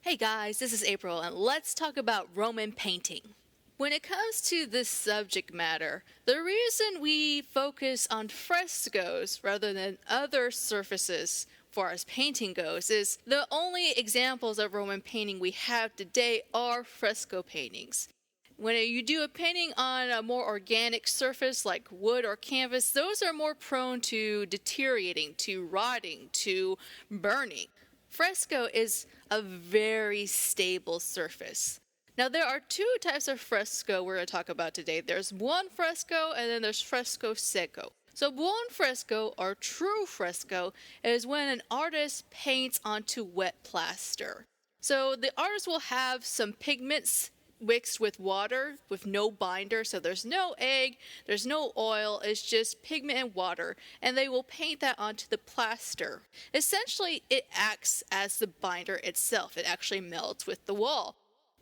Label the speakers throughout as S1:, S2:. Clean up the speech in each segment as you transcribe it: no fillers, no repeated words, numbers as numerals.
S1: Hey guys, this is April, and let's talk about Roman painting. When it comes to this subject matter, the reason we focus on frescoes rather than other surfaces far as painting goes is the only examples of Roman painting we have today are fresco paintings. When you do a painting on a more organic surface like wood or canvas, those are more prone to deteriorating, to rotting, to burning. Fresco is a very stable surface. Now, there are two types of fresco we're going to talk about today. There's buon fresco and then there's fresco seco. So, buon fresco, or true fresco, is when an artist paints onto wet plaster. So, the artist will have some pigments mixed with water with no binder, so there's no egg, there's no oil, it's just pigment and water, and they will paint that onto the plaster. Essentially, it acts as the binder itself. It actually melts with the wall.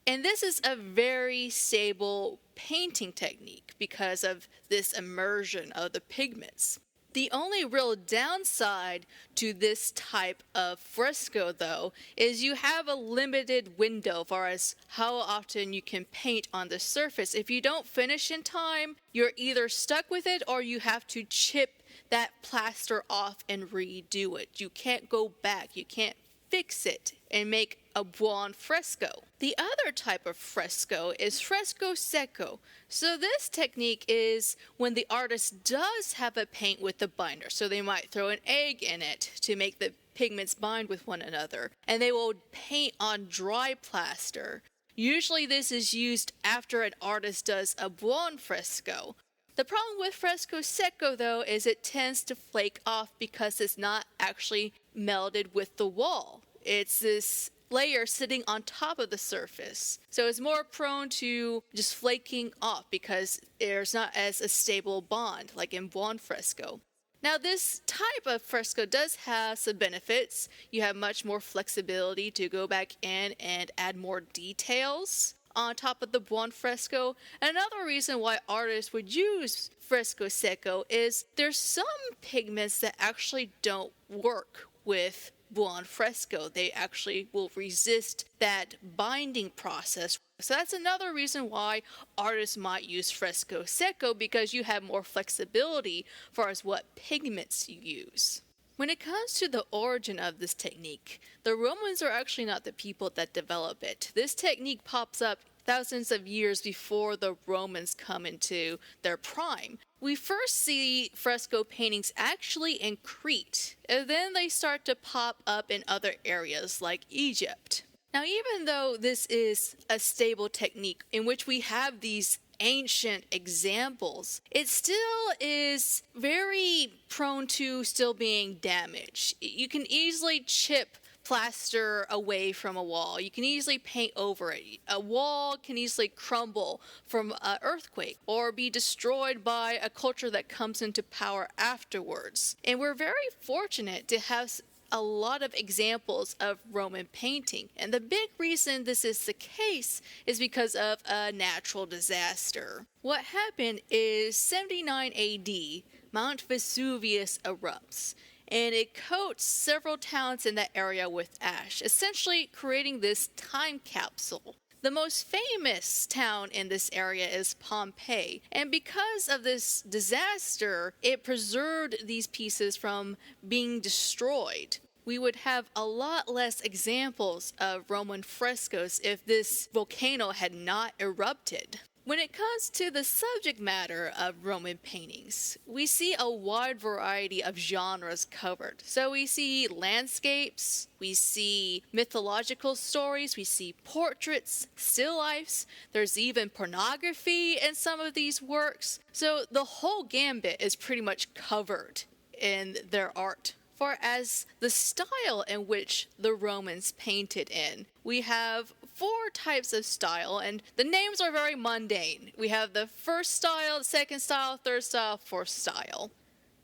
S1: And this is a very stable painting technique because of this immersion of the pigments. The only real downside to this type of fresco, though, is you have a limited window as far as how often you can paint on the surface. If you don't finish in time, you're either stuck with it or you have to chip that plaster off and redo it. You can't go back, you can't fix it and make a buon fresco. The other type of fresco is fresco seco. So this technique is when the artist does have a paint with the binder. So they might throw an egg in it to make the pigments bind with one another. And they will paint on dry plaster. Usually this is used after an artist does a buon fresco. The problem with fresco seco, though, is it tends to flake off because it's not actually melded with the wall. It's this layer sitting on top of the surface. So it's more prone to just flaking off because there's not as a stable bond like in buon fresco. Now, this type of fresco does have some benefits. You have much more flexibility to go back in and add more details on top of the buon fresco. Another reason why artists would use fresco seco is there's some pigments that actually don't work with buon fresco. They actually will resist that binding process. So that's another reason why artists might use fresco seco, because you have more flexibility as far as what pigments you use. When it comes to the origin of this technique, the Romans are actually not the people that develop it. This technique pops up thousands of years before the Romans come into their prime. We first see fresco paintings actually in Crete, and then they start to pop up in other areas like Egypt. Now, even though this is a stable technique in which we have these ancient examples, it still is very prone to still being damaged. You can easily chip plaster away from a wall. You can easily paint over it. A wall can easily crumble from an earthquake or be destroyed by a culture that comes into power afterwards. And we're very fortunate to have a lot of examples of Roman painting. And the big reason this is the case is because of a natural disaster. What happened is 79 AD, Mount Vesuvius erupts, and it coats several towns in that area with ash, essentially creating this time capsule. The most famous town in this area is Pompeii, and because of this disaster, it preserved these pieces from being destroyed. We would have a lot less examples of Roman frescoes if this volcano had not erupted. When it comes to the subject matter of Roman paintings, we see a wide variety of genres covered. So we see landscapes, we see mythological stories, we see portraits, still lifes, there's even pornography in some of these works. So the whole gambit is pretty much covered in their art. Far as the style in which the Romans painted in, we have four types of style, and the names are very mundane. We have the first style, the second style, third style, fourth style.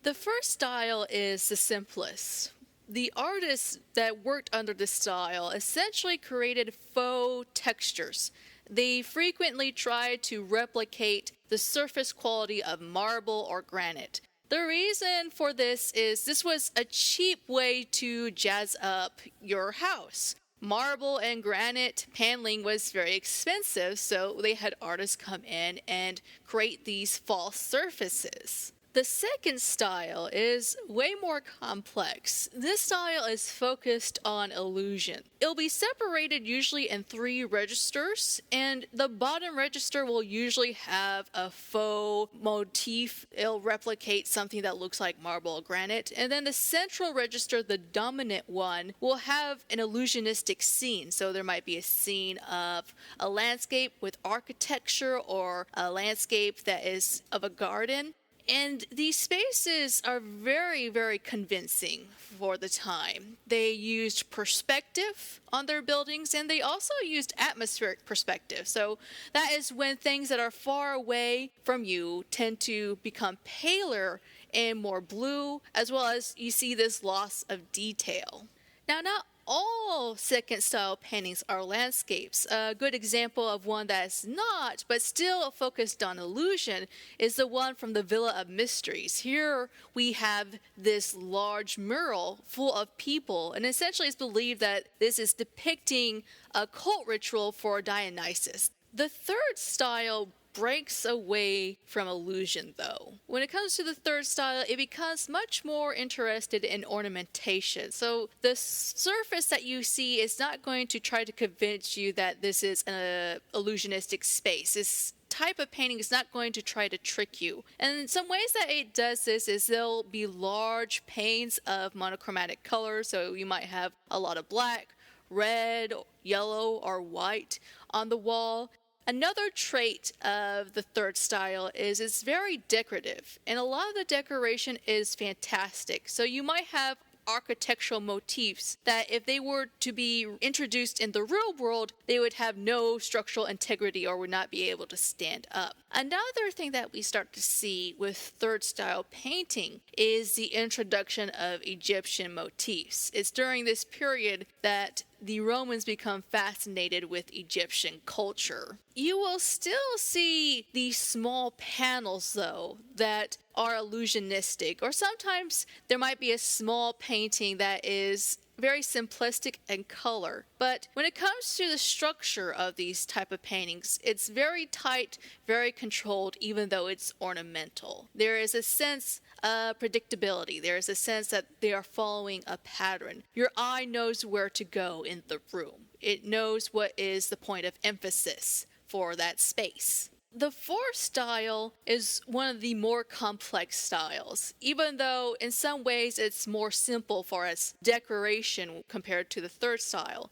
S1: The first style is the simplest. The artists that worked under this style essentially created faux textures. They frequently tried to replicate the surface quality of marble or granite. The reason for this is this was a cheap way to jazz up your house. Marble and granite paneling was very expensive, so they had artists come in and create these false surfaces. The second style is way more complex. This style is focused on illusion. It'll be separated usually in 3 registers, and the bottom register will usually have a faux motif. It'll replicate something that looks like marble or granite. And then the central register, the dominant one, will have an illusionistic scene. So there might be a scene of a landscape with architecture or a landscape that is of a garden. And these spaces are very, very convincing for the time. They used perspective on their buildings, and they also used atmospheric perspective. So that is when things that are far away from you tend to become paler and more blue, as well as you see this loss of detail. Now, not all second style paintings are landscapes. A good example of one that's not, but still focused on illusion, is the one from the Villa of Mysteries. Here we have this large mural full of people, and essentially it's believed that this is depicting a cult ritual for Dionysus. The third style breaks away from illusion, though. When it comes to the third style, it becomes much more interested in ornamentation. So the surface that you see is not going to try to convince you that this is an illusionistic space. This type of painting is not going to try to trick you. And some ways that it does this is there'll be large panes of monochromatic colors. So you might have a lot of black, red, yellow, or white on the wall. Another trait of the third style is it's very decorative, and a lot of the decoration is fantastic. So you might have architectural motifs that if they were to be introduced in the real world, they would have no structural integrity or would not be able to stand up. Another thing that we start to see with third style painting is the introduction of Egyptian motifs. It's during this period that the Romans become fascinated with Egyptian culture. You will still see these small panels, though, that are illusionistic, or sometimes there might be a small painting that is very simplistic in color. But when it comes to the structure of these type of paintings, it's very tight, very controlled, even though it's ornamental. There is a sense of predictability. There is a sense that they are following a pattern. Your eye knows where to go in the room. It knows what is the point of emphasis for that space. The fourth style is one of the more complex styles, even though in some ways it's more simple for its decoration compared to the third style.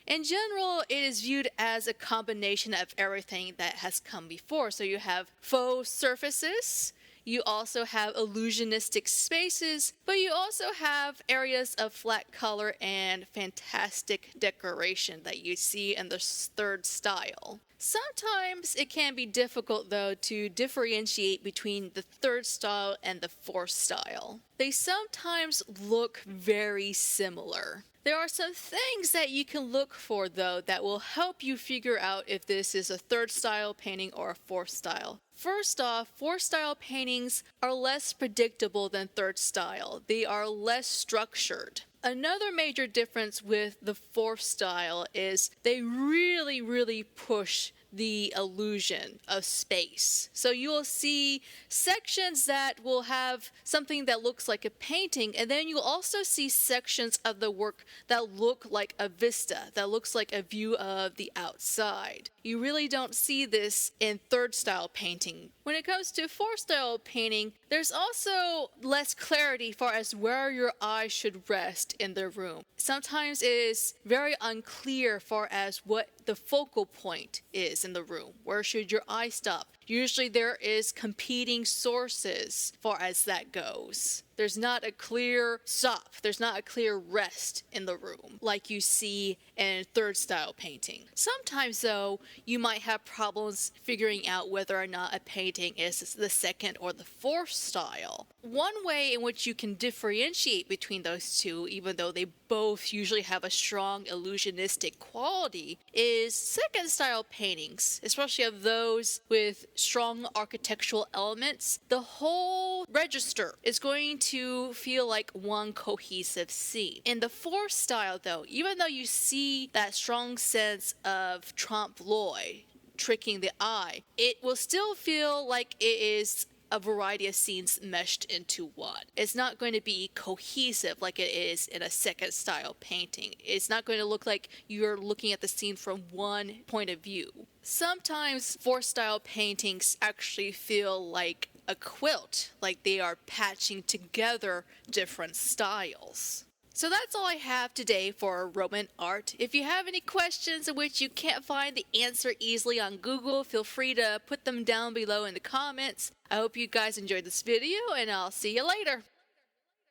S1: In general, it is viewed as a combination of everything that has come before. So you have faux surfaces, you also have illusionistic spaces, but you also have areas of flat color and fantastic decoration that you see in the third style. Sometimes it can be difficult, though, to differentiate between the third style and the fourth style. They sometimes look very similar. There are some things that you can look for, though, that will help you figure out if this is a third style painting or a fourth style. First off, fourth style paintings are less predictable than third style. They are less structured. Another major difference with the fourth style is they really push the illusion of space. So you will see sections that will have something that looks like a painting, and then you'll also see sections of the work that look like a vista, that looks like a view of the outside. You really don't see this in third style painting. When it comes to fourth style painting, there's also less clarity far as where your eye should rest in the room. Sometimes it is very unclear far as what the focal point is in the room. Where should your eye stop? Usually there is competing sources far as that goes. There's not a clear stop. There's not a clear rest in the room like you see in third style painting. Sometimes, though, you might have problems figuring out whether or not a painting is the second or the fourth style. One way in which you can differentiate between those two, even though they both usually have a strong illusionistic quality, is second style paintings, especially of those with strong architectural elements. The whole register is going to feel like one cohesive scene. In the fourth style, though, even though you see that strong sense of trompe l'oeil, tricking the eye, it will still feel like it is a variety of scenes meshed into one. It's not going to be cohesive like it is in a second style painting. It's not going to look like you're looking at the scene from one point of view. Sometimes fourth style paintings actually feel like a quilt, like they are patching together different styles. So that's all I have today for Roman art. If you have any questions in which you can't find the answer easily on Google, feel free to put them down below in the comments. I hope you guys enjoyed this video, and I'll see you later.